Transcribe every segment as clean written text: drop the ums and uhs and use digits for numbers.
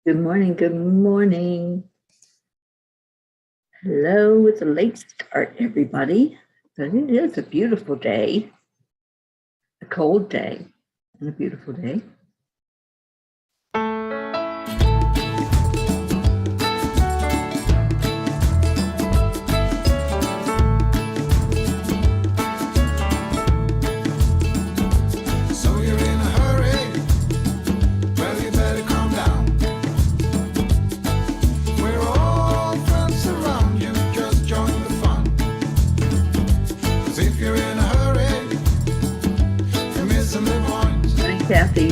Good morning, good morning. Hello, it's a late start, everybody. But it is a beautiful day, a cold day, and a beautiful day. Kathy.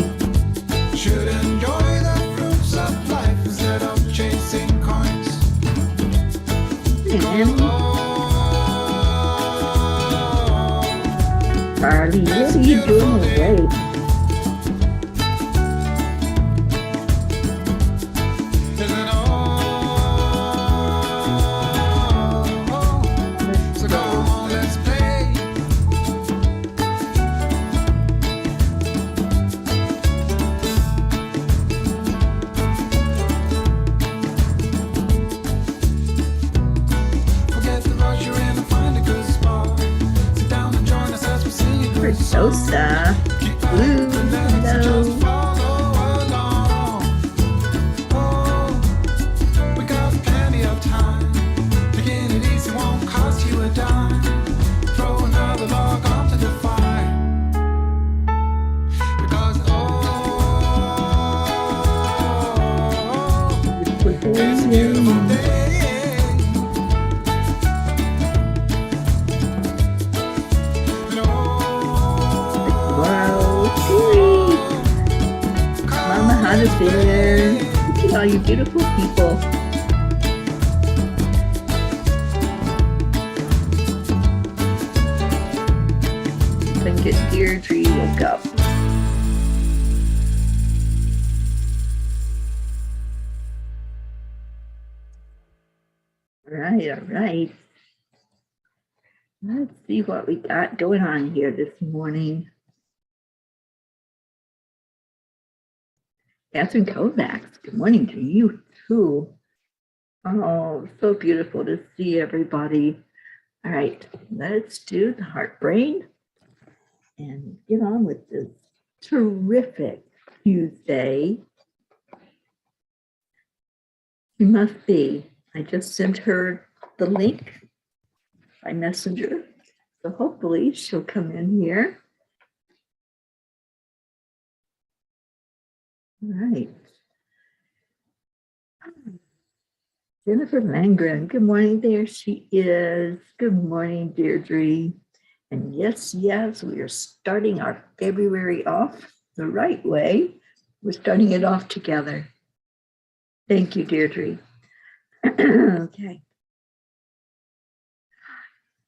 Should enjoy the fruits of life instead of chasing coins. Carly, what are you doing awake? So come on, let's play. Forget the rush, you're in and find a good spot. Sit down and join us as we sing a good song. Sosa, Keep Blue, and let's just follow along. Oh, we got plenty of time. Taking it easy won't cost you a dime. Throw another log onto the fire. Because it's a beautiful day. Wow, Mama had a bear. Look at all you beautiful people. Then get Deirdre woke up. All right. Let's see what we got going on here this morning. Catherine Kovacs, good morning to you too. Oh, so beautiful to see everybody. All right, let's do the heart brain and get on with this terrific Tuesday. She must be. I just sent her the link by messenger. So hopefully she'll come in here. All right. Jennifer Langren, good morning. There she is. Good morning, Deirdre. And yes, we are starting our February off the right way. We're starting it off together. Thank you, Deirdre. Okay.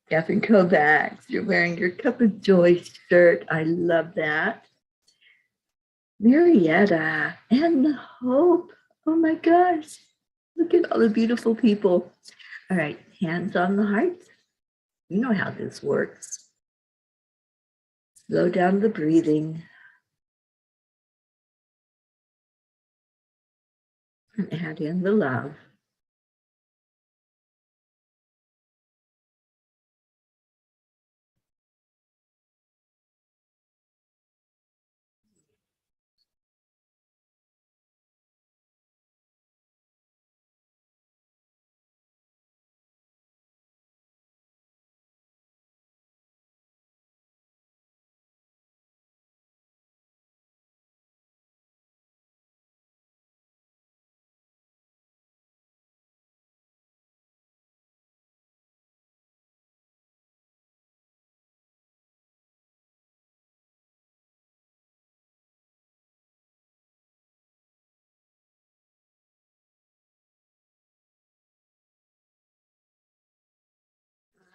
Catherine Kovacs, you're wearing your Cuppa JoY shirt. I love that. Marietta and Hope. Oh my gosh. Look at all the beautiful people. All right, hands on the heart. You know how this works. Slow down the breathing. And add in the love.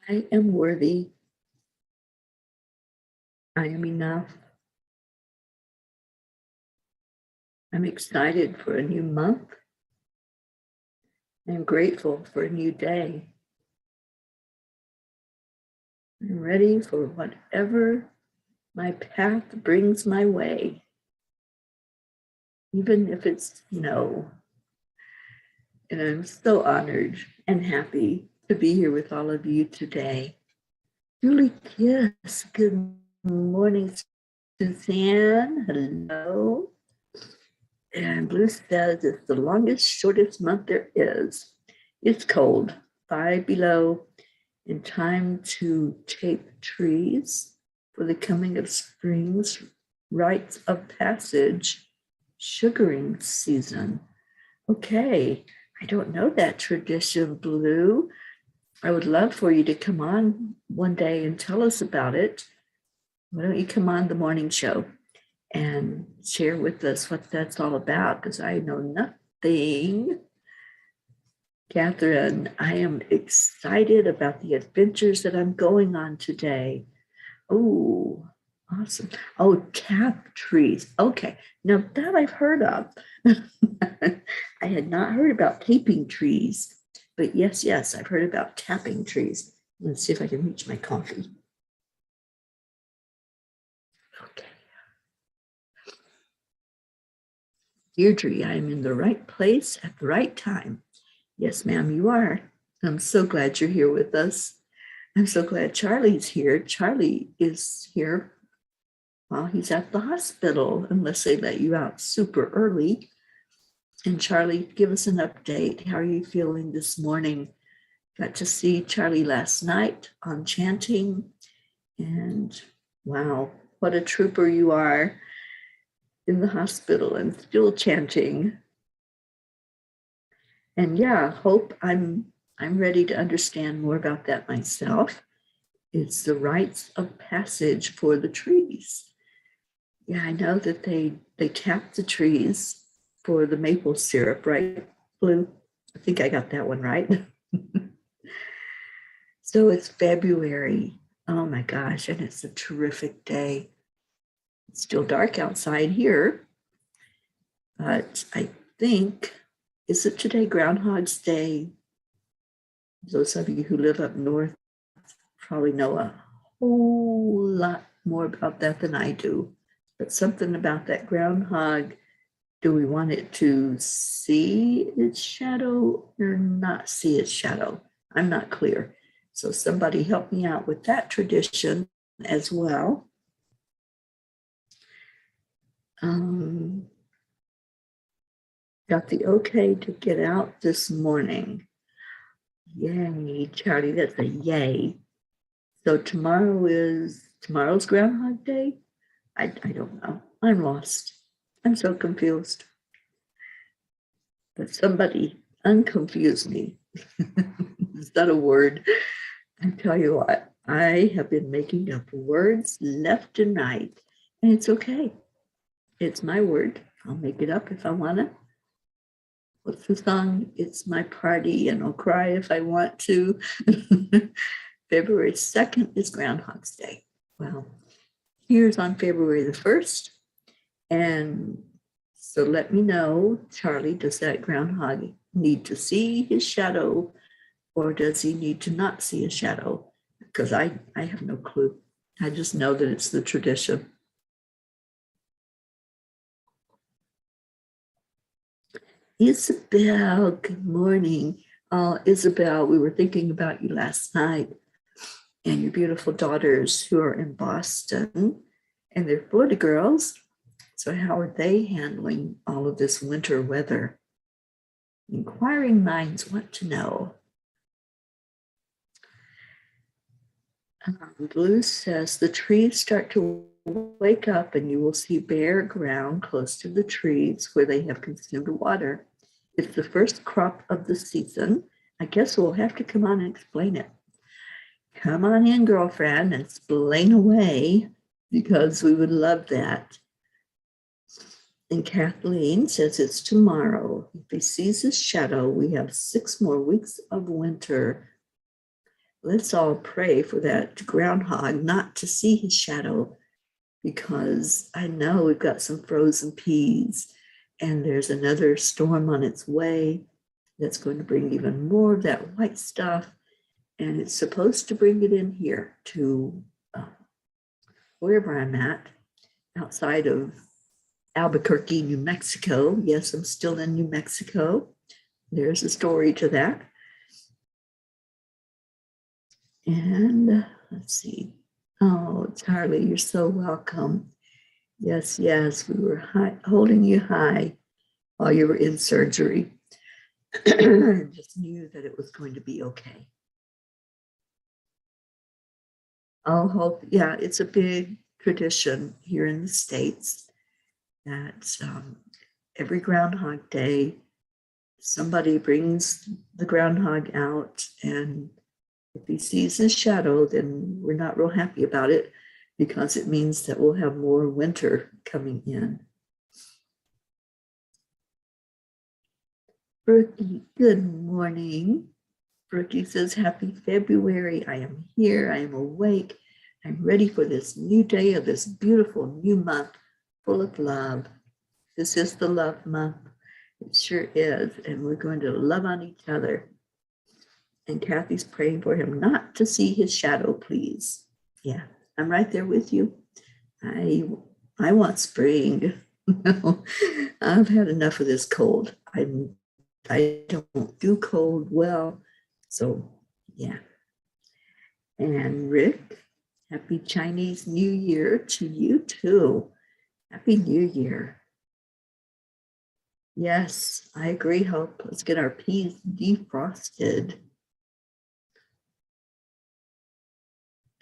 I am worthy. I am enough. I'm excited for a new month. I'm grateful for a new day. I'm ready for whatever my path brings my way, even if it's snow And I'm so honored and happy to be here with all of you today. Julie Kiss, good morning, Suzanne. Hello. And Blue says it's the longest, shortest month there is. It's cold, 5 below, and time to tape trees for the coming of spring's rites of passage, sugaring season. Okay, I don't know that tradition, Blue. I would love for you to come on one day and tell us about it. Why don't you come on the morning show and share with us what that's all about? Because I know nothing. Catherine, I am excited about the adventures that I'm going on today. Oh, awesome. Oh, tap trees. Okay, now that I've heard of. I had not heard about taping trees, but yes, I've heard about tapping trees. Let's see if I can reach my coffee. Okay. Deirdre, I am in the right place at the right time. Yes, ma'am, you are. I'm so glad you're here with us. I'm so glad Charlie's here. Charlie is here while he's at the hospital, unless they let you out super early. And Charlie, give us an update. How are you feeling this morning? Got to see Charlie last night on chanting. And wow, what a trooper you are in the hospital and still chanting. And yeah, Hope, I'm ready to understand more about that myself. It's the rites of passage for the trees. Yeah, I know that they tap the trees for the maple syrup, right, Blue? I think I got that one right. So it's February. Oh my gosh, and it's a terrific day. It's still dark outside here, but I think, is it today Groundhog's Day? Those of you who live up north probably know a whole lot more about that than I do. But something about that groundhog, do we want it to see its shadow or not see its shadow? I'm not clear. So somebody help me out with that tradition as well. Got the okay to get out this morning. Yay, Charlie, that's a yay. So tomorrow's Groundhog Day? I don't know. I'm lost. I'm so confused. But somebody unconfuse me. Is that a word? I tell you what, I have been making up words left and right, and it's okay. It's my word. I'll make it up if I want to. What's the song? It's my party, and I'll cry if I want to. February 2nd is Groundhog's Day. Well, here's on February the 1st. And so let me know, Charlie, does that groundhog need to see his shadow, or does he need to not see a shadow? Because I have no clue. I just know that it's the tradition. Isabel, good morning. Isabel, we were thinking about you last night and your beautiful daughters who are in Boston, and they're Florida girls. So how are they handling all of this winter weather? Inquiring minds want to know. Blue says the trees start to wake up and you will see bare ground close to the trees where they have consumed water. It's the first crop of the season. I guess we'll have to come on and explain it. Come on in, girlfriend, and explain away, because we would love that. And Kathleen says it's tomorrow. If he sees his shadow, we have 6 more weeks of winter. Let's all pray for that groundhog not to see his shadow, because I know we've got some frozen peas and there's another storm on its way that's going to bring even more of that white stuff. And it's supposed to bring it in here to wherever I'm at, outside of Albuquerque, New Mexico. Yes, I'm still in New Mexico. there's a story to that. And let's see. Oh, Charlie, you're so welcome. Yes, yes, we were holding you high while you were in surgery. Just knew that it was going to be okay. I'll hope, yeah, it's a big tradition here in the States that every Groundhog Day, somebody brings the groundhog out, and if he sees his shadow, then we're not real happy about it because it means that we'll have more winter coming in. Brookie, good morning. Brookie says, happy February. I am here. I am awake. I'm ready for this new day of this beautiful new month full of love. This is the love month. It sure is. And we're going to love on each other. And Kathy's praying for him not to see his shadow, please. Yeah, I'm right there with you. I want spring. I've had enough of this cold. I don't do cold well. So, yeah. And Rick, happy Chinese New Year to you too. Happy New Year. Yes, I agree, Hope. Let's get our peas defrosted.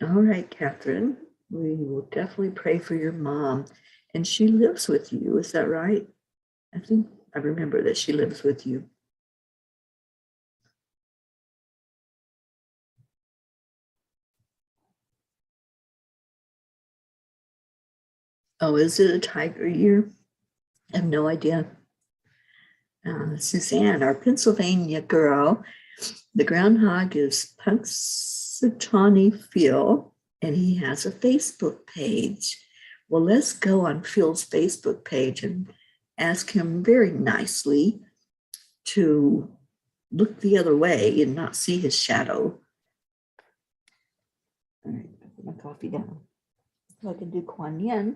All right, Catherine, we will definitely pray for your mom. And she lives with you, is that right? I think I remember that she lives with you. Oh, is it a tiger year? I have no idea. Suzanne, our Pennsylvania girl, the groundhog is Punxsutawney Phil, and he has a Facebook page. Well, let's go on Phil's Facebook page and ask him very nicely to look the other way and not see his shadow. All right, put my coffee down so I can do Kuan Yin.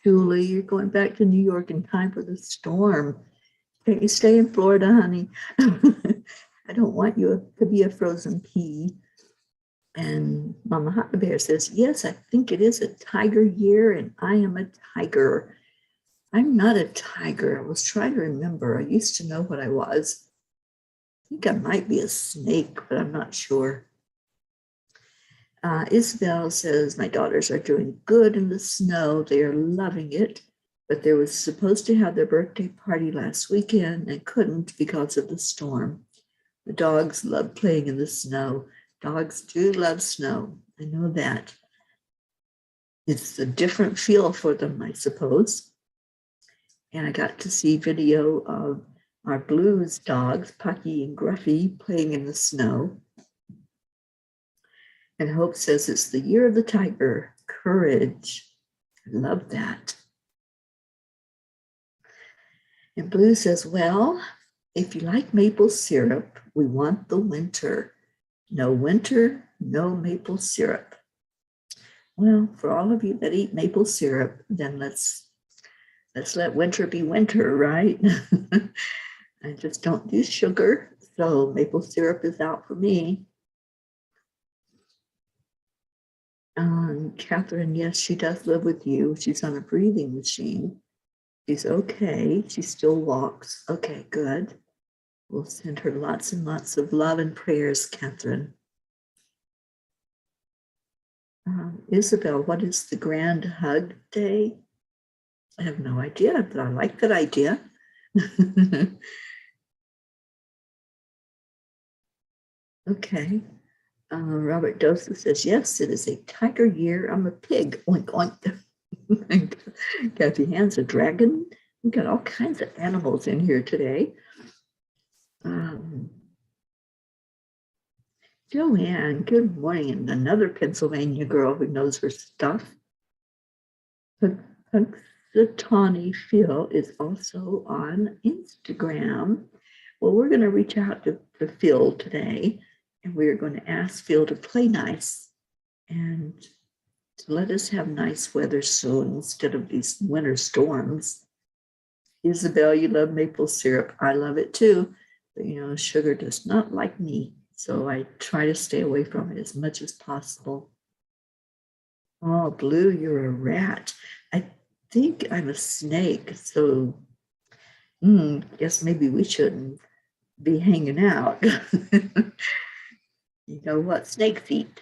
Julie, you're going back to New York in time for the storm. Can't you stay in Florida, honey? I don't want you to be a frozen pea. And Mama Hot Bear says, yes, I think it is a tiger year, and I am a tiger. I'm not a tiger. I was trying to remember. I used to know what I was. I think I might be a snake, but I'm not sure. Isabel says, my daughters are doing good in the snow. They are loving it, but they were supposed to have their birthday party last weekend and couldn't because of the storm. The dogs love playing in the snow. Dogs do love snow. I know that. It's a different feel for them, I suppose. And I got to see video of our Blues dogs, Pucky and Gruffy, playing in the snow. And Hope says it's the year of the tiger. Courage. I love that. And Blue says, well, if you like maple syrup, we want the winter. No winter, no maple syrup. Well, for all of you that eat maple syrup, then let's let winter be winter, right? I just don't do sugar, so maple syrup is out for me. Catherine, yes, she does live with you. She's on a breathing machine. She's okay. She still walks. Okay, good. We'll send her lots and lots of love and prayers, Catherine. Isabel, what is the Grand Hug Day? I have no idea, but I like that idea. Okay. Robert Dosa says, yes, it is a tiger year. I'm a pig. Oink, oink. Kathy Hand's a dragon. We've got all kinds of animals in here today. Joanne, good morning. And another Pennsylvania girl who knows her stuff. Punxsutawney Phil is also on Instagram. Well, we're going to reach out to Phil today, and we're going to ask Phil to play nice and Let us have nice weather soon instead of these winter storms. Isabel, you love maple syrup. I love it too. But sugar does not like me. So I try to stay away from it as much as possible. Oh, Blue, you're a rat. I think I'm a snake. So guess maybe we shouldn't be hanging out. You know what? Snake feet.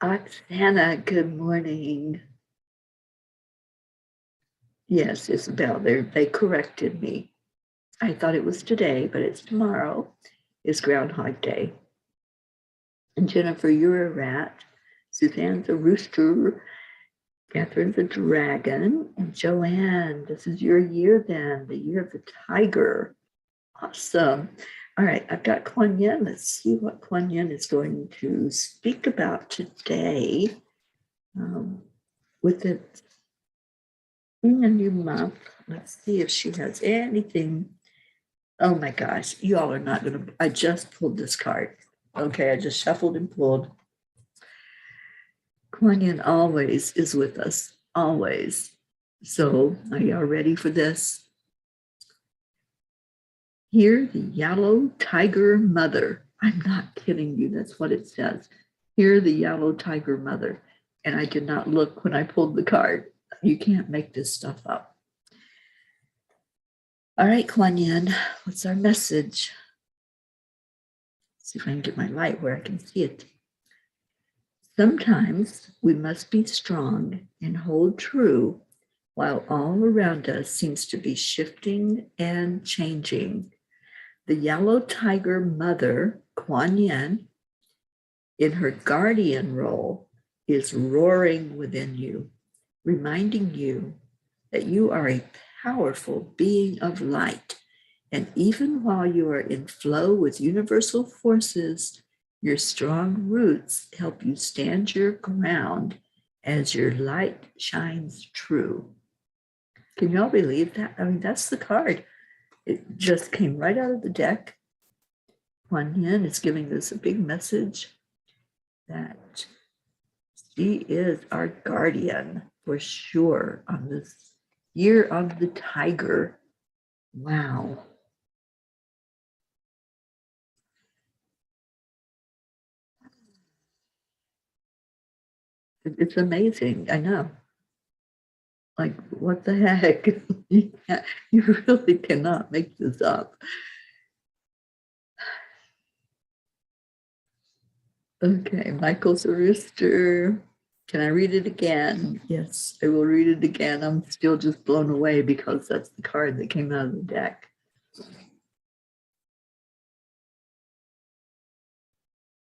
Oksana, good morning. Yes, Isabel, they corrected me. I thought it was today, but it's tomorrow. Is Groundhog Day. And Jennifer, you're a rat. Suzanne's a rooster. Catherine's a dragon. And Joanne, this is your year then, the year of the tiger. Awesome. All right, I've got Kuan Yin. Let's see what Kuan Yin is going to speak about today. With it being a new month, let's see if she has anything. Oh my gosh, you all are not going to. I just pulled this card. Okay, I just shuffled and pulled. Kuan Yin always is with us, always. So, are y'all ready for this? Hear the yellow tiger mother. I'm not kidding you. That's what it says. Hear the yellow tiger mother. And I did not look when I pulled the card. You can't make this stuff up. All right, Kuan Yin, what's our message? Let's see if I can get my light where I can see it. Sometimes we must be strong and hold true while all around us seems to be shifting and changing. The yellow tiger mother, Kuan Yin, in her guardian role, is roaring within you, reminding you that you are a powerful being of light. And even while you are in flow with universal forces, your strong roots help you stand your ground as your light shines true. Can y'all believe that? I mean, that's the card. It just came right out of the deck. Kuan Yin is giving us a big message that she is our guardian for sure on this year of the tiger. Wow. It's amazing. I know. Like, what the heck? You really cannot make this up. Okay, Michael's a rooster. Can I read it again? Yes, I will read it again. I'm still just blown away because that's the card that came out of the deck.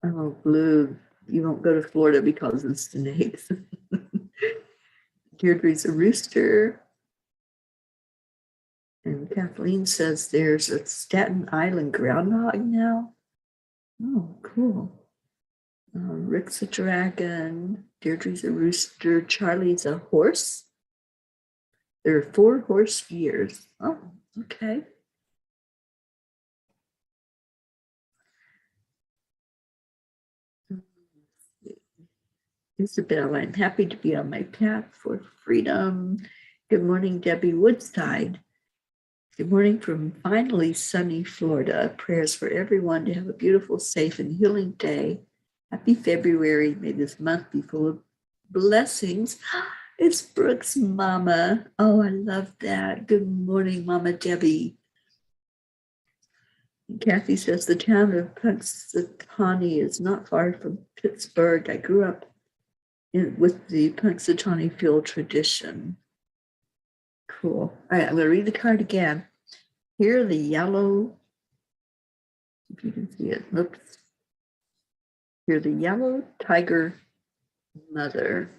Oh, Blue, you won't go to Florida because of snakes. Deirdre's a rooster. And Kathleen says there's a Staten Island groundhog now. Oh, cool. Rick's a dragon. Deirdre's a rooster. Charlie's a horse. There are 4 horse years. Oh, okay. Isabel, I'm happy to be on my path for freedom. Good morning, Debbie Woodside. Good morning from finally sunny Florida. Prayers for everyone to have a beautiful, safe, and healing day. Happy February. May this month be full of blessings. It's Brooke's mama. Oh, I love that. Good morning, Mama Debbie. And Kathy says the town of Punxsutawney is not far from Pittsburgh. I grew up with the Punxsutawney Phil tradition. Cool. All right, I'm going to read the card again. Here, the yellow, if you can see it, oops. Here, the yellow tiger mother.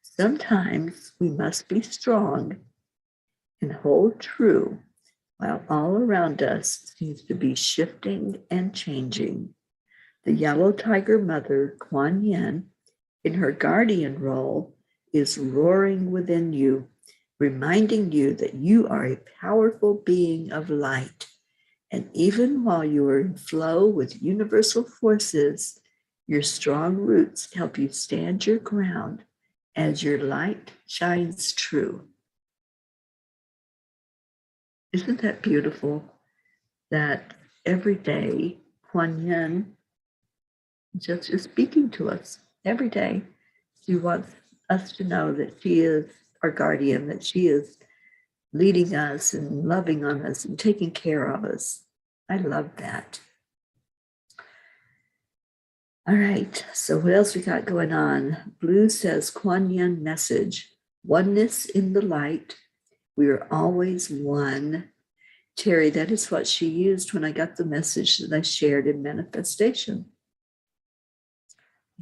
Sometimes we must be strong and hold true while all around us seems to be shifting and changing. The yellow tiger mother, Kuan Yin, in her guardian role, is roaring within you, reminding you that you are a powerful being of light. And even while you are in flow with universal forces, Your strong roots help you stand your ground as your light shines true. Isn't that beautiful? That every day, Kuan Yin just is speaking to us every day. She wants us to know that she is our guardian, that she is leading us and loving on us and taking care of us. I love that. All right, so what else we got going on? Blue says, Kuan Yin message, oneness in the light. We are always one. Teri, that is what she used when I got the message that I shared in manifestation.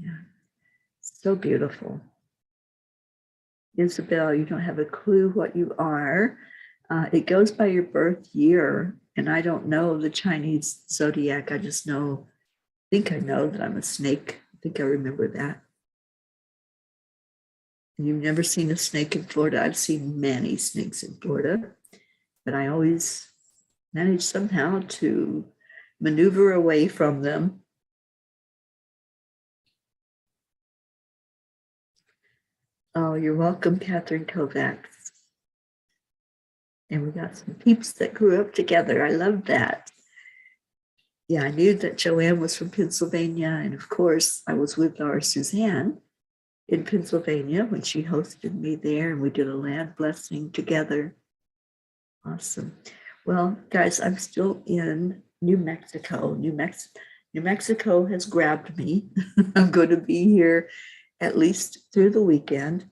Yeah, so beautiful. Isabel, you don't have a clue what you are. It goes by your birth year, and I don't know the Chinese zodiac. I just think I know that I'm a snake. I think I remember that. And you've never seen a snake in Florida. I've seen many snakes in Florida, but I always manage somehow to maneuver away from them. Oh, you're welcome, Catherine Kovacs. And we got some peeps that grew up together. I love that. Yeah, I knew that Joanne was from Pennsylvania. And of course, I was with our Suzanne in Pennsylvania when she hosted me there, and we did a land blessing together. Awesome. Well, guys, I'm still in New Mexico. New Mexico has grabbed me. I'm going to be here at least through the weekend.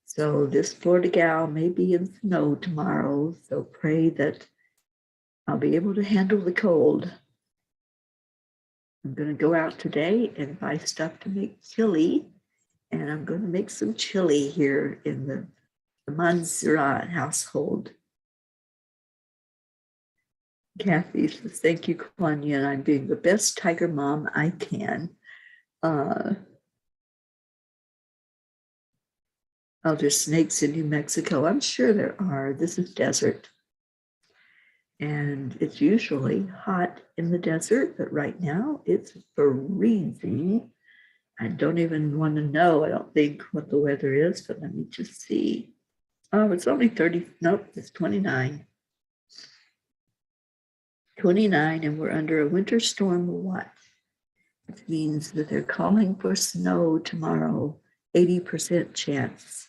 So this Florida gal may be in snow tomorrow. So pray that I'll be able to handle the cold. I'm going to go out today and buy stuff to make chili. And I'm going to make some chili here in the Montserrat household. Kathy says, thank you, Kuan Yin. I'm being the best tiger mom I can. Oh, there's snakes in New Mexico. I'm sure there are. This is desert. And it's usually hot in the desert, but right now it's freezing. I don't even want to know, I don't think, what the weather is, but let me just see. Oh, it's only 30. Nope, it's 29. 29, and we're under a winter storm watch, which means that they're calling for snow tomorrow, 80% chance.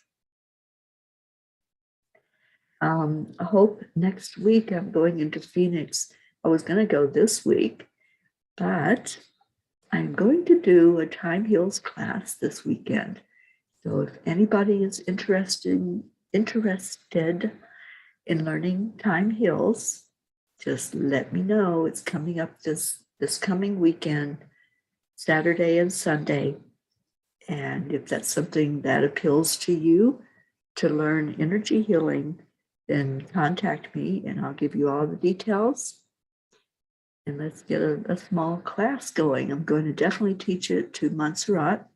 I hope next week I'm going into Phoenix. I was going to go this week, but I'm going to do a Time Heals class this weekend. So if anybody is interested in learning Time Heals, just let me know. It's coming up this coming weekend, Saturday and Sunday. And if that's something that appeals to you to learn energy healing, then contact me and I'll give you all the details. And let's get a small class going. I'm going to definitely teach it to Montserrat.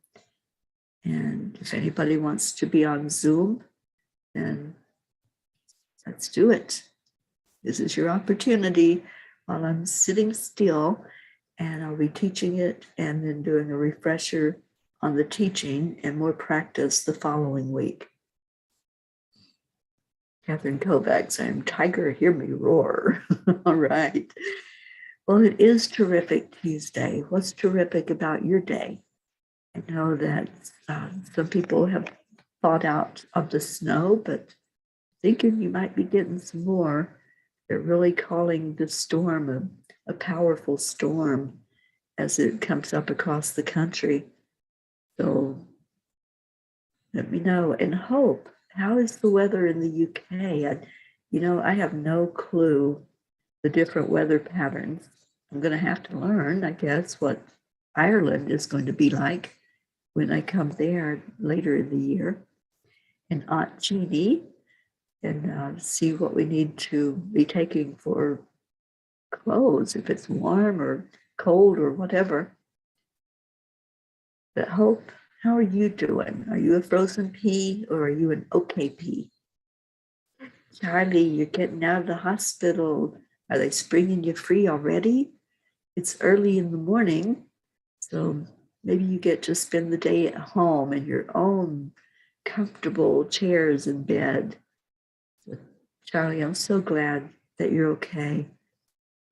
And if anybody wants to be on Zoom, then let's do it. This is your opportunity while I'm sitting still, and I'll be teaching it and then doing a refresher on the teaching and more practice the following week. Catherine Kovacs, I'm Tiger, hear me roar. All right. Well, it is Terrific Tuesday. What's terrific about your day? I know that some people have thawed out of the snow, but thinking you might be getting some more. They're really calling the storm a powerful storm as it comes up across the country. So let me know. And Hope, how is the weather in the UK? I have no clue the different weather patterns. I'm going to have to learn, I guess, what Ireland is going to be like when I come there later in the year. And Aunt Jeannie, and see what we need to be taking for clothes, if it's warm or cold or whatever. But Hope, how are you doing? Are you a frozen pea or are you an okay pea? Charlie, you're getting out of the hospital. Are they springing you free already? It's early in the morning, so Maybe you get to spend the day at home in your own comfortable chairs in bed. Charlie, I'm so glad that you're okay.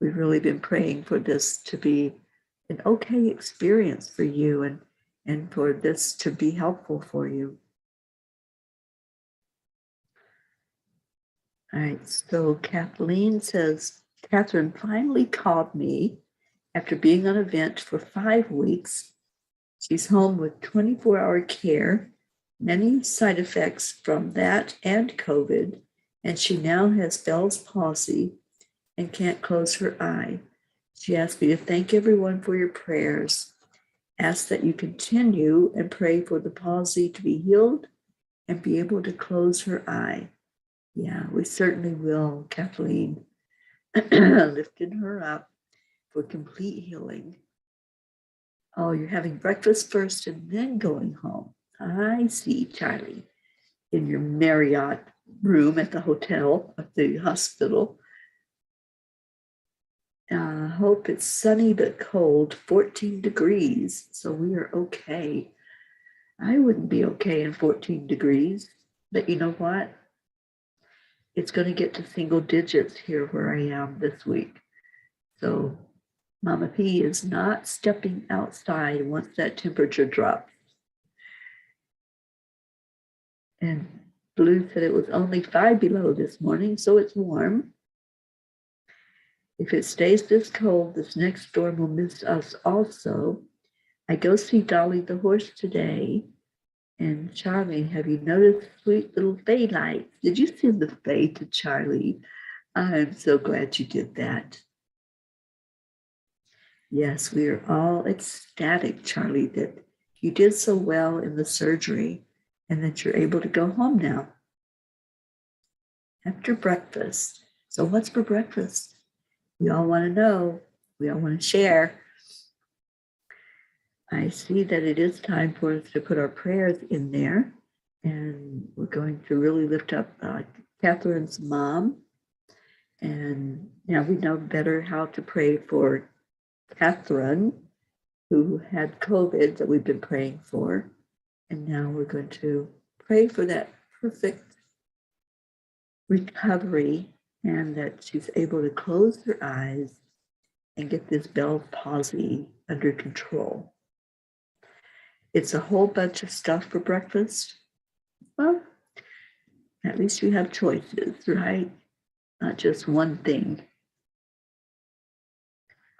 We've really been praying for this to be an okay experience for you and for this to be helpful for you. All right, so Kathleen says, Catherine finally called me after being on a vent for 5 weeks. She's home with 24-hour care, many side effects from that and COVID, and she now has Bell's palsy and can't close her eye. She asked me to thank everyone for your prayers, ask that you continue and pray for the palsy to be healed and be able to close her eye. Yeah, we certainly will, Kathleen. Lifting her up for complete healing. Oh, you're having breakfast first and then going home. I see, Charlie, in your Marriott room at the hotel, at the hospital. Hope it's sunny but cold, 14 degrees, so we are okay. I wouldn't be okay in 14 degrees, but you know what? It's going to get to single digits here where I am this week. So Mama P is not stepping outside once that temperature drops. And Blue said it was only 5 below this morning, so it's warm. If it stays this cold, this next storm will miss us also. I go see Dolly the horse today. And Charlie, have you noticed sweet little Faye lights? Did you send the Faye to Charlie? I'm so glad you did that. Yes, we are all ecstatic, Charlie, that you did so well in the surgery and that you're able to go home now after breakfast. So what's for breakfast? We all want to know. We all want to share. I see that it is time for us to put our prayers in there. And we're going to really lift up Catherine's mom. And now we know better how to pray for Catherine, who had COVID that we've been praying for. And now we're going to pray for that perfect recovery and that she's able to close her eyes and get this Bell's palsy under control. It's a whole bunch of stuff for breakfast. Well, at least you have choices, right? Not just one thing.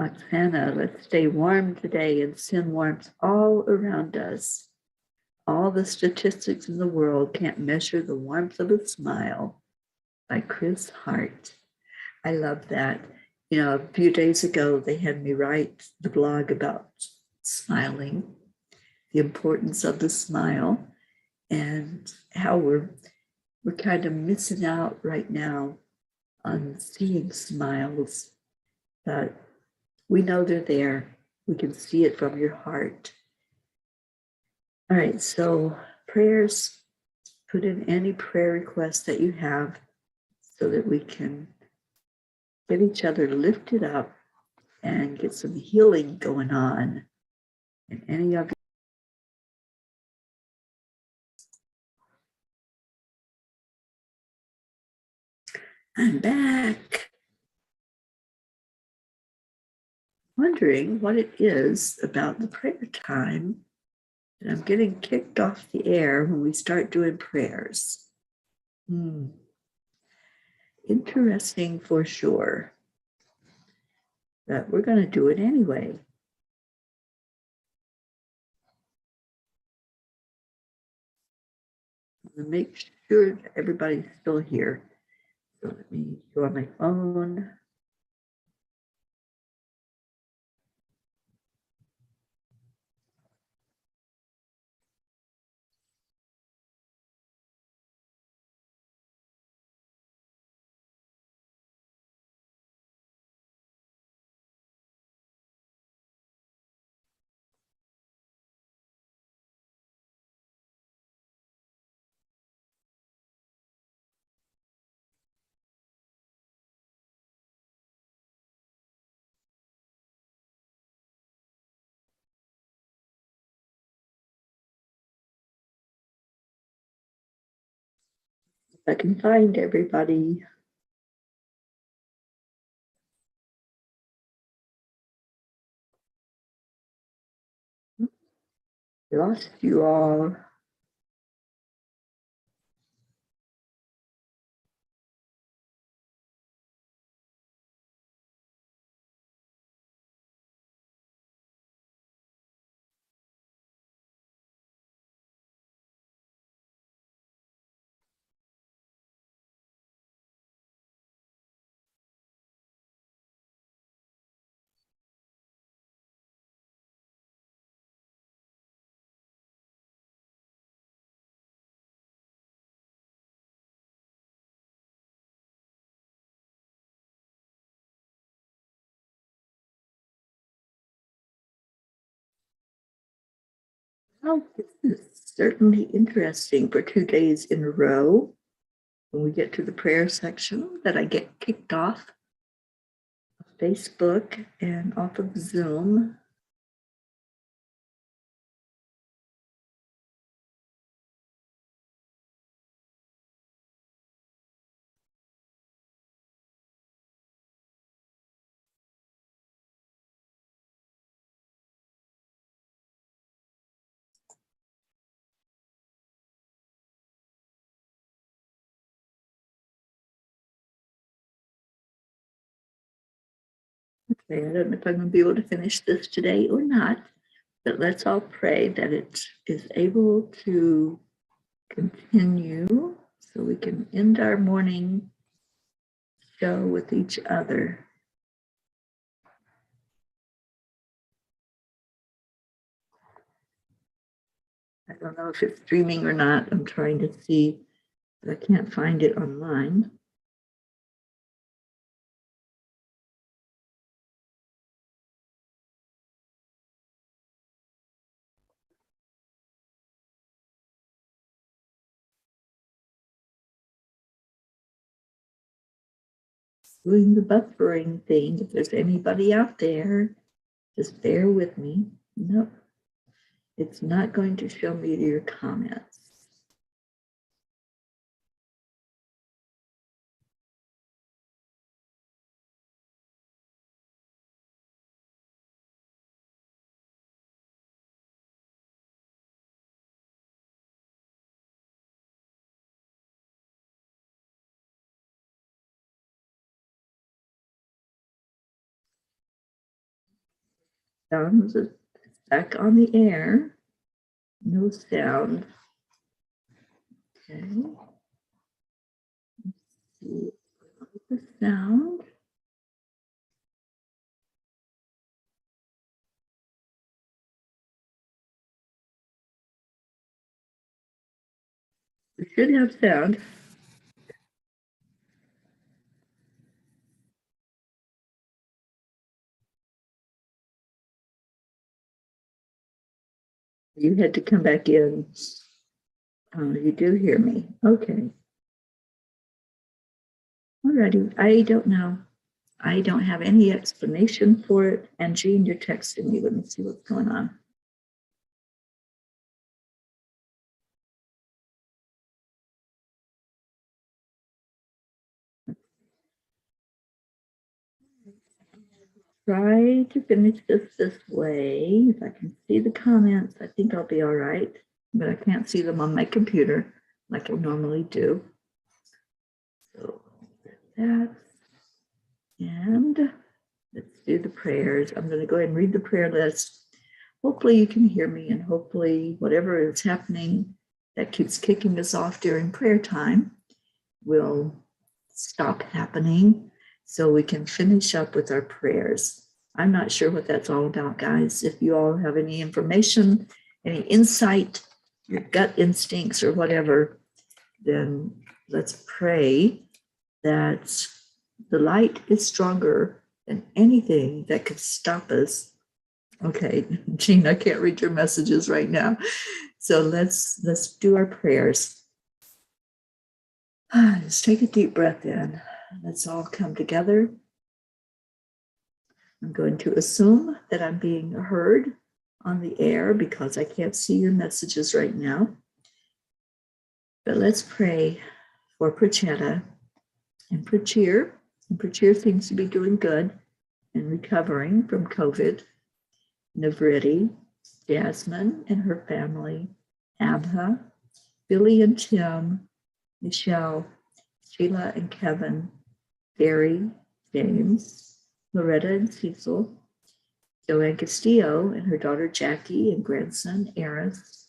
Oksana, let's stay warm today and send warmth all around us. All the statistics in the world can't measure the warmth of a smile, by Chris Hart. I love that. You know, a few days ago, they had me write the blog about smiling, the importance of the smile, and how we're kind of missing out right now on seeing smiles. But we know they're there. We can see it from your heart. All right, so prayers, put in any prayer requests that you have so that we can get each other lifted up and get some healing going on in any of you. I'm back. Wondering what it is about the prayer time that I'm getting kicked off the air when we start doing prayers. Interesting for sure. But we're going to do it anyway. I'm going to make sure that everybody's still here. So let me go on my phone. I can find everybody. Lost you all. Oh, this is certainly interesting for 2 days in a row. When we get to the prayer section, that I get kicked off of Facebook and off of Zoom. Okay, I don't know if I'm going to be able to finish this today or not, but let's all pray that it is able to continue so we can end our morning show with each other. I don't know if it's streaming or not. I'm trying to see, but I can't find it online. Doing the buffering thing. If there's anybody out there, just bear with me. Nope. It's not going to show me your comments. Sounds is back on the air. No sound. Okay. Let's see the sound. We should have sound. You had to come back in. Oh, you do hear me. Okay. Alrighty. I don't know. I don't have any explanation for it. And Jean, you're texting me. Let me see what's going on. Try to finish this way. If I can see the comments, I think I'll be all right. But I can't see them on my computer like I normally do. So that. And let's do the prayers. I'm going to go ahead and read the prayer list. Hopefully you can hear me, and hopefully whatever is happening that keeps kicking us off during prayer time will stop happening so we can finish up with our prayers. I'm not sure what that's all about, guys. If you all have any information, any insight, your gut instincts or whatever, then let's pray that the light is stronger than anything that could stop us. Okay, Jean, I can't read your messages right now. So let's do our prayers. Let's take a deep breath in. Let's all come together. I'm going to assume that I'm being heard on the air because I can't see your messages right now. But let's pray for Prachetta and Prachir. And Prachir seems to be doing good and recovering from COVID. Navriti, Jasmine and her family, Abha, Billy and Tim, Michelle, Sheila and Kevin, Barry, James, Loretta and Cecil, Joanne Castillo and her daughter Jackie and grandson Eris,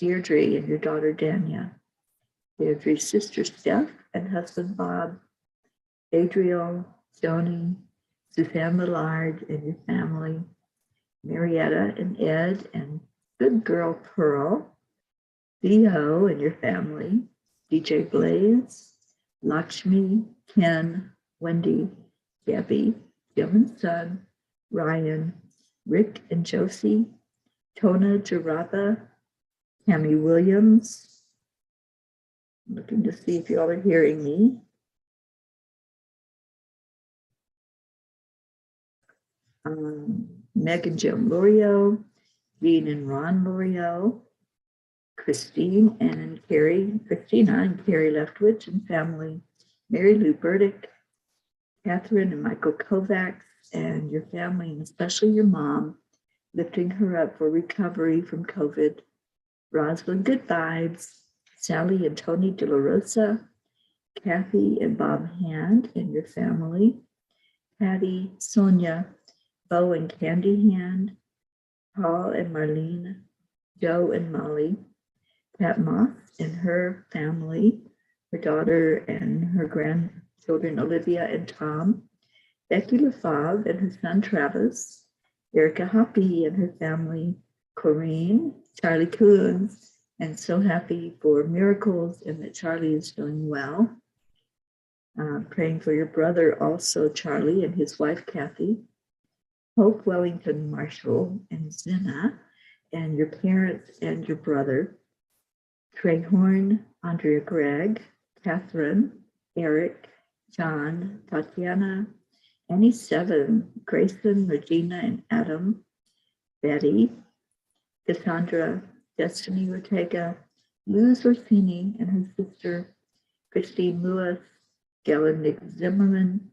Deirdre and your daughter Dania, Deirdre's sister Steph and husband Bob, Adriel, Joni, Suzanne Millard and your family, Marietta and Ed and good girl Pearl, Theo and your family, DJ Blaze, Lakshmi, Ken, Wendy, Debbie, Jim and Son, Ryan, Rick and Josie, Tona Jaraba, Tammy Williams. I'm looking to see if you all are hearing me. Meg and Jim Lorio, Dean and Ron Lorio, Christina and Carrie Leftwich and family, Mary Lou Burdick, Catherine and Michael Kovacs and your family, and especially your mom, lifting her up for recovery from COVID. Rosalind Good Vibes, Sally and Tony De La Rosa, Kathy and Bob Hand and your family, Patty, Sonia, Bo and Candy Hand, Paul and Marlene, Joe and Molly, Pat Moss and her family, her daughter and her grandchildren, Olivia and Tom, Becky LaFave and her son, Travis, Erica Hoppy and her family, Corinne, Charlie Coons, and so happy for miracles and that Charlie is doing well. Praying for your brother also, Charlie, and his wife, Kathy, Hope Wellington Marshall and Zena, and your parents and your brother, Trey Horn, Andrea Gregg, Catherine, Eric, John, Tatiana, Annie Seven, Grayson, Regina, and Adam, Betty, Cassandra, Destiny Ortega, Luz Orsini and her sister, Christine Lewis, Gail and Nick Zimmerman,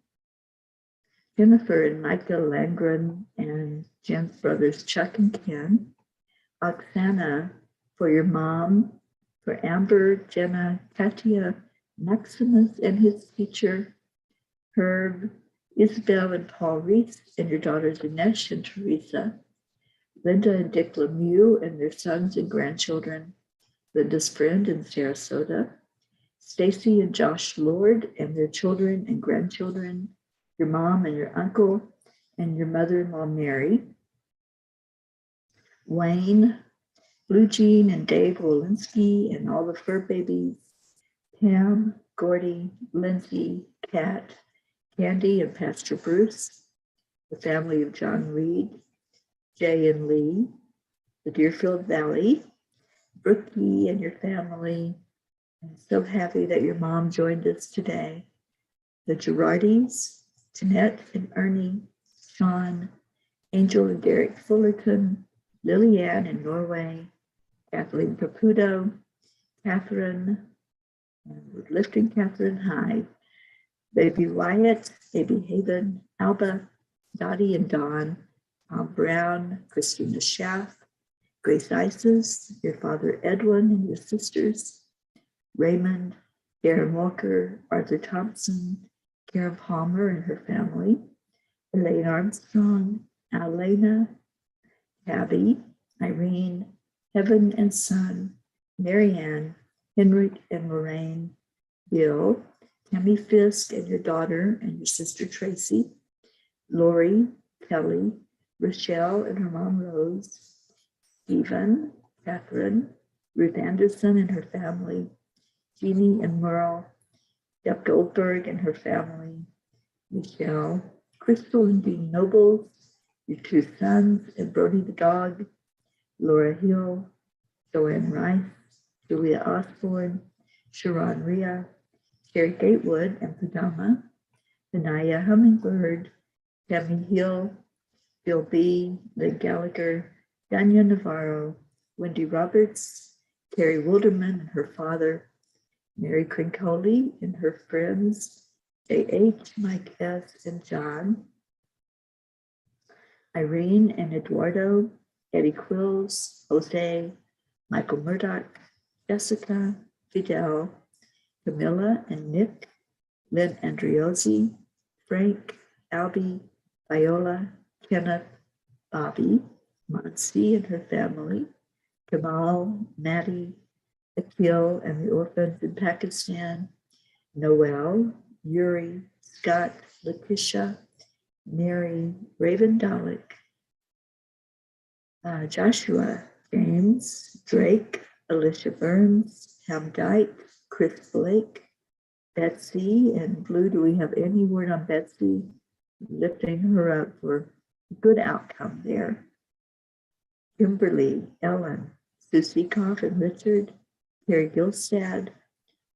Jennifer and Michael Langren, and Jen's brothers Chuck and Ken, Oksana for your mom, for Amber, Jenna, Katia, Maximus and his teacher, Herb, Isabel and Paul Reese, and your daughters Dinesh and Teresa, Linda and Dick Lemieux and their sons and grandchildren, Linda's friend in Sarasota, Stacy and Josh Lord and their children and grandchildren, your mom and your uncle, and your mother-in-law Mary, Wayne, Blue Jean and Dave Walensky and all the fur babies, Pam, Gordy, Lindsay, Kat, Candy and Pastor Bruce, the family of John Reed, Jay and Lee, the Deerfield Valley, Brookie and your family. I'm so happy that your mom joined us today. The Girardis, Jeanette and Ernie, Sean, Angel and Derek Fullerton, Lillian in Norway, Kathleen Caputo, Catherine, and we're lifting Catherine high, Baby Wyatt, Baby Haven, Alba, Dottie and Dawn, Tom Brown, Christina Schaff, Grace Isis, your father Edwin and your sisters, Raymond, Darren Walker, Arthur Thompson, Karen Palmer and her family, Elaine Armstrong, Alena, Tabby, Irene, Heaven and Son, Marianne, Henrik and Lorraine, Bill, Tammy Fisk and your daughter and your sister Tracy, Lori, Kelly, Rochelle and her mom Rose, Stephen, Catherine, Ruth Anderson and her family, Jeannie and Merle, Deb Goldberg and her family, Michelle, Crystal and Dean Nobles, your two sons and Brody the dog, Laura Hill, Joanne Rice, Julia Osborne, Sharon Rhea, Sherry Gatewood and Padama, Anaya Hummingbird, Tammy Hill, Bill B., Lynn Gallagher, Danya Navarro, Wendy Roberts, Carrie Wilderman and her father, Mary Crincoli and her friends, J.H., Mike S., and John. Irene and Eduardo, Eddie Quills, Jose, Michael Murdoch, Jessica, Fidel, Camilla and Nick, Lynn Andriozzi, Frank, Albie, Viola, Kenneth, Bobby, Monsi and her family, Kamal, Maddie, Akil and the orphans in Pakistan, Noel, Yuri, Scott, Letitia, Mary, Raven Dalek, Joshua, James, Drake, Alicia Burns, Ham Dyke, Chris Blake, Betsy, and Blue, do we have any word on Betsy? Lifting her up for a good outcome there. Kimberly, Ellen, Susie Koff and Richard, Terry Gilstad,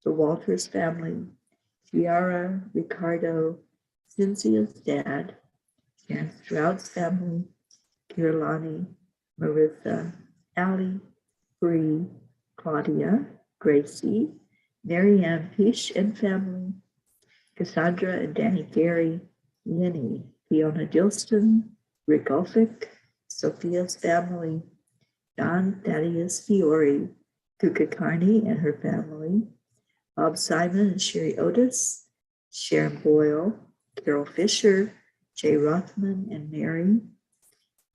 the Walters family, Ciara, Ricardo, Cynthia's dad, Jan Stroud's family, Kirlani, Marissa, Allie, Bree, Claudia, Gracie, Marianne Fish and family, Cassandra and Danny Gary, Lenny, Fiona Dilston, Rick Ulfick, Sophia's family, Don Thaddeus Fiore, Kuka Carney and her family, Bob Simon and Sherry Otis, Sharon Boyle, Carol Fisher, Jay Rothman and Mary,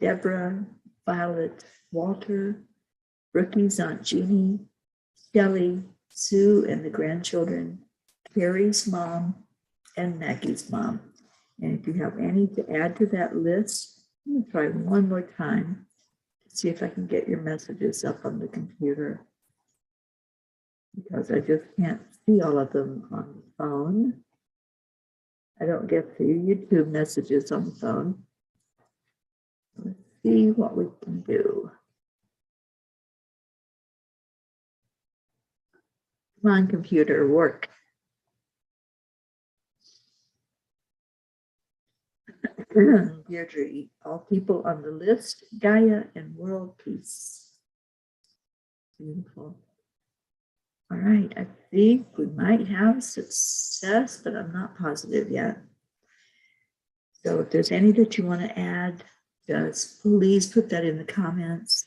Deborah, Violet, Walter, Brookie's Aunt Jeannie, Shelley, Sue and the grandchildren, Carrie's mom, and Maggie's mom. And if you have any to add to that list, I'm going to try one more time to see if I can get your messages up on the computer, because I just can't see all of them on the phone. I don't get to YouTube messages on the phone. Let's see what we can do. Come on, computer, work. Deirdre, all people on the list, Gaia and world peace. Beautiful. All right, I think we might have success, but I'm not positive yet. So if there's any that you want to add, just please put that in the comments.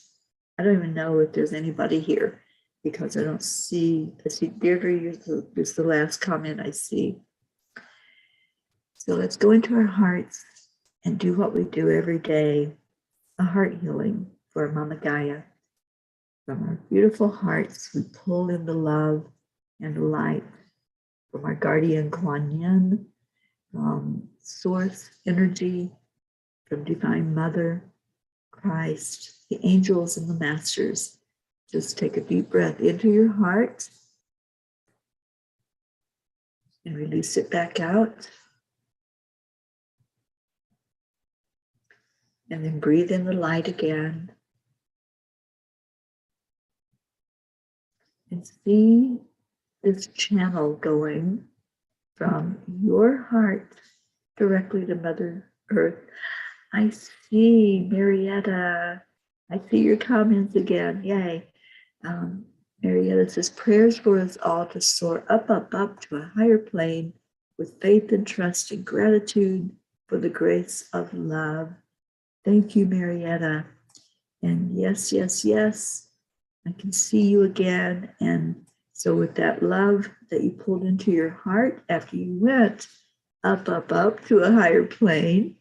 I don't even know if there's anybody here because I don't see, I see Deirdre, you're the last comment I see. So let's go into our hearts and do what we do every day, a heart healing for Mama Gaia. From our beautiful hearts, we pull in the love and light from our guardian Kuan Yin, from source energy, from Divine Mother, Christ, the angels and the masters. Just take a deep breath into your heart and release it back out. And then breathe in the light again. And see this channel going from your heart directly to Mother Earth. I see Marietta. I see your comments again. Yay. Marietta says, prayers for us all to soar up, up, up to a higher plane with faith and trust and gratitude for the grace of love. Thank you, Marietta. And yes, yes, yes, I can see you again. And so with that love that you pulled into your heart after you went up, up, up to a higher plane,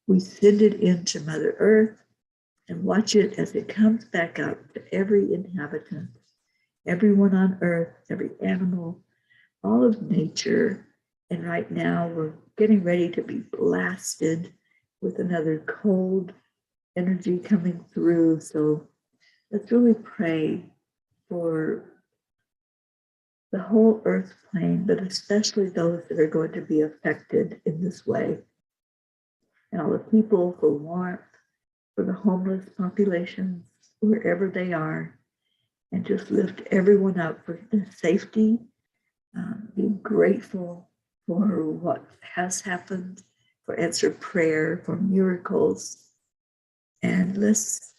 we send it into Mother Earth and watch it as it comes back up to every inhabitant, everyone on Earth, every animal, all of nature. And right now we're getting ready to be blasted with another cold energy coming through. So let's really pray for the whole earth plane, but especially those that are going to be affected in this way. And all the people for warmth, for the homeless populations, wherever they are, and just lift everyone up for the safety, be grateful for what has happened, for answered prayer, for miracles. And let's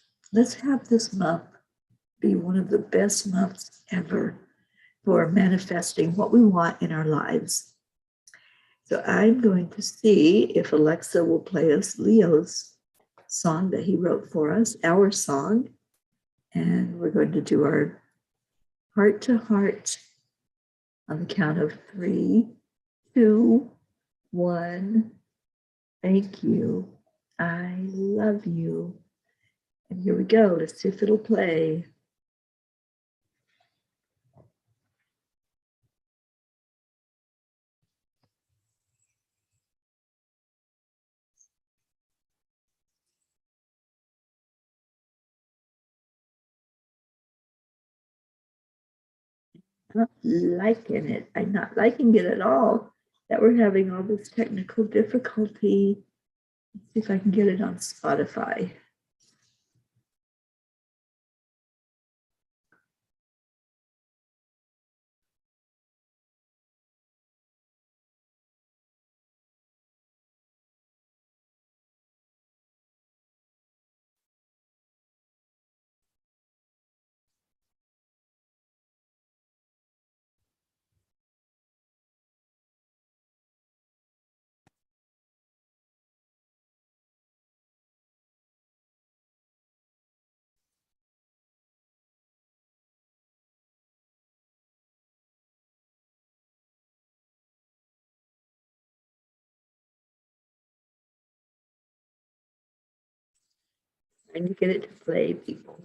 have this month be one of the best months ever. for manifesting what we want in our lives. So I'm going to see if Alexa will play us Leo's song that he wrote for us, our song. And we're going to do our heart to heart on the count of 3, 2, 1. Thank you. I love you. And here we go. Let's see if it'll play. Not liking it. I'm not liking it at all that we're having all this technical difficulty. Let's see if I can get it on Spotify. Trying to get it to play, people.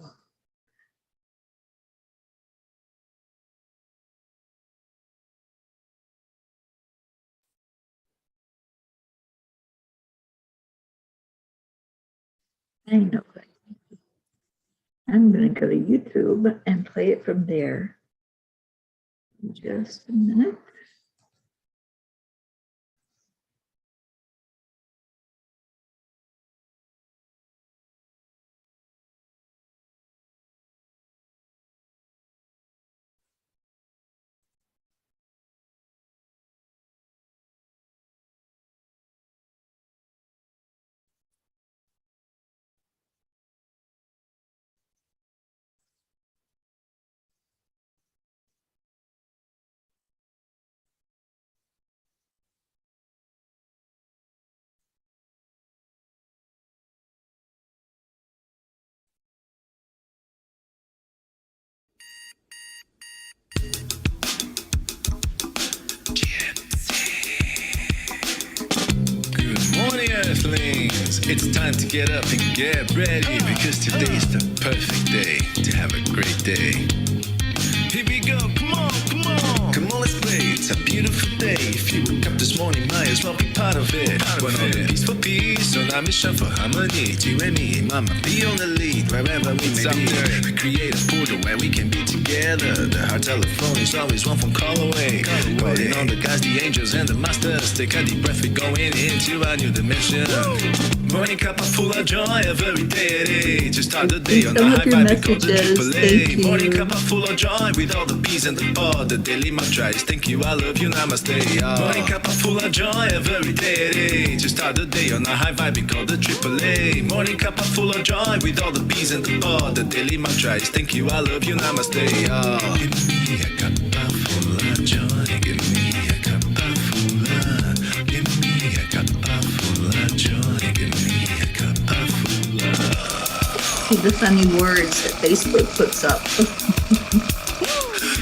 I know. I'm going to go to YouTube and play it from there. Just a minute. Earthlings, it's time to get up and get ready because today's the perfect day to have a great day. Here we go, come on, come on. Come on, let's play, it's a beautiful day. If you woke up this morning, might as well be part of it. We're on a peaceful peace, on a mission for harmony. You and me, mama, be on the lead, wherever we may be. We create a portal where we can be together. The heart telephone is always one phone call away. Calling on the guys, the angels and the masters. Take a deep breath, we're going into a new dimension. Morning Cuppa Fulla Joy, every day at 8. Just start the day on the high vibe, we call the AAA. Morning Cuppa Fulla Joy, with all the bees and the pod. The daily mantra is thank you, I love you, namaste. Morning Cuppa Fulla Joy, every day at 8. Just start the day on a high vibe, we call the AAA. Morning Cuppa Fulla Joy, with all the bees and the pod. The daily mantra is thank you, I love you, namaste. Give me a cuppa full of joy, give me a cuppa full of, give me a cuppa full of joy, give me a cuppa full of. See the funny words that Facebook puts up.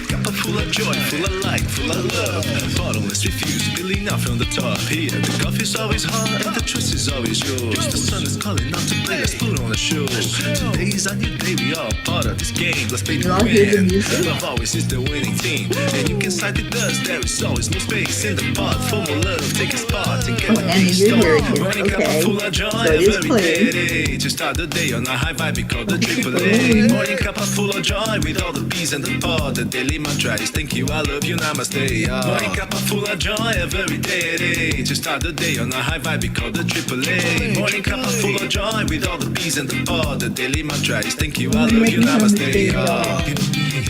Cuppa full of joy, full of light, full of love. Bottomless refuse, spilling out from the top. Here, the coffee's always hot and the choice is always yours. The sun is calling out to play, let's put on a show. Today's a new day, we all part of this game. Let's play to win. Love always is the winning team. And you can side with us, there is always no space in the pot. For more love, take a spot and get the peace on. Morning Cuppa Fulla Joy, every day. Just start the day on a high vibe, we call the AAA. Morning Cuppa Fulla Joy, with all the bees and the pod. The daily mantra is thank you, I love you, namaste. Morning Cuppa Fulla Joy, every day. Just start the day on a high vibe, we call the AAA. Morning Cuppa Fulla Joy, with all the bees and the pod. The daily mantra is thank you, I love you, namaste. Give me a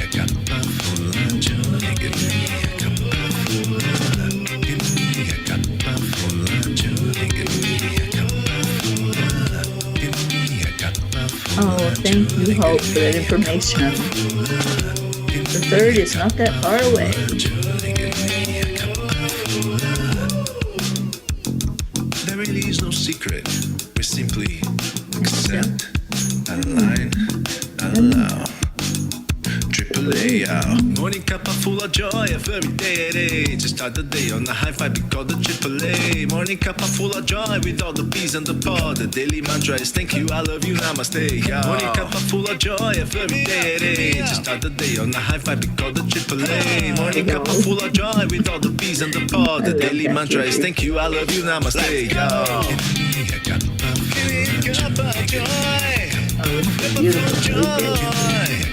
cuppa full of joy, give me a cuppa full of, give me a cuppa full of joy, give me a cuppa full of, give me a cuppa full of. Oh, thank you, Hope, for that information. The third is not that far away. There really is no secret. We simply accept, align, allow. Morning Cuppa Fulla Joy, every day at 8. Just start the day on a high five, we call the AAA. Morning Cuppa Fulla Joy, with all the bees and the pod. The daily mantra is thank you, I love you, namaste, yo. Morning Cuppa Fulla Joy, every day at 8. Just start the day on a high five, we call the AAA. Morning Cuppa Fulla Joy, with all the bees and the pod. The daily mantra is thank you, I love you, namaste, yo. Cuppa Joy. Oh, beautiful joy.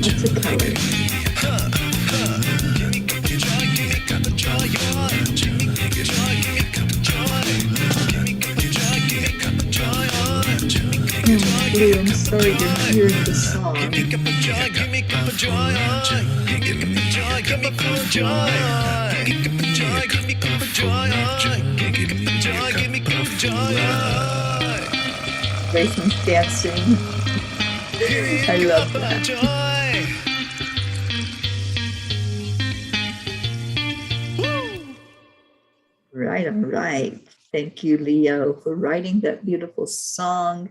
What's the color? Blue, I'm sorry you're hearing the song. Grayson's dancing. I love that. Right, all right. Thank you, Leo, for writing that beautiful song,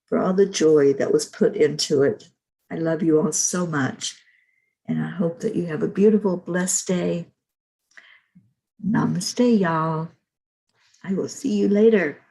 for all the joy that was put into it. I love you all so much. And I hope that you have a beautiful, blessed day. Namaste, y'all. I will see you later.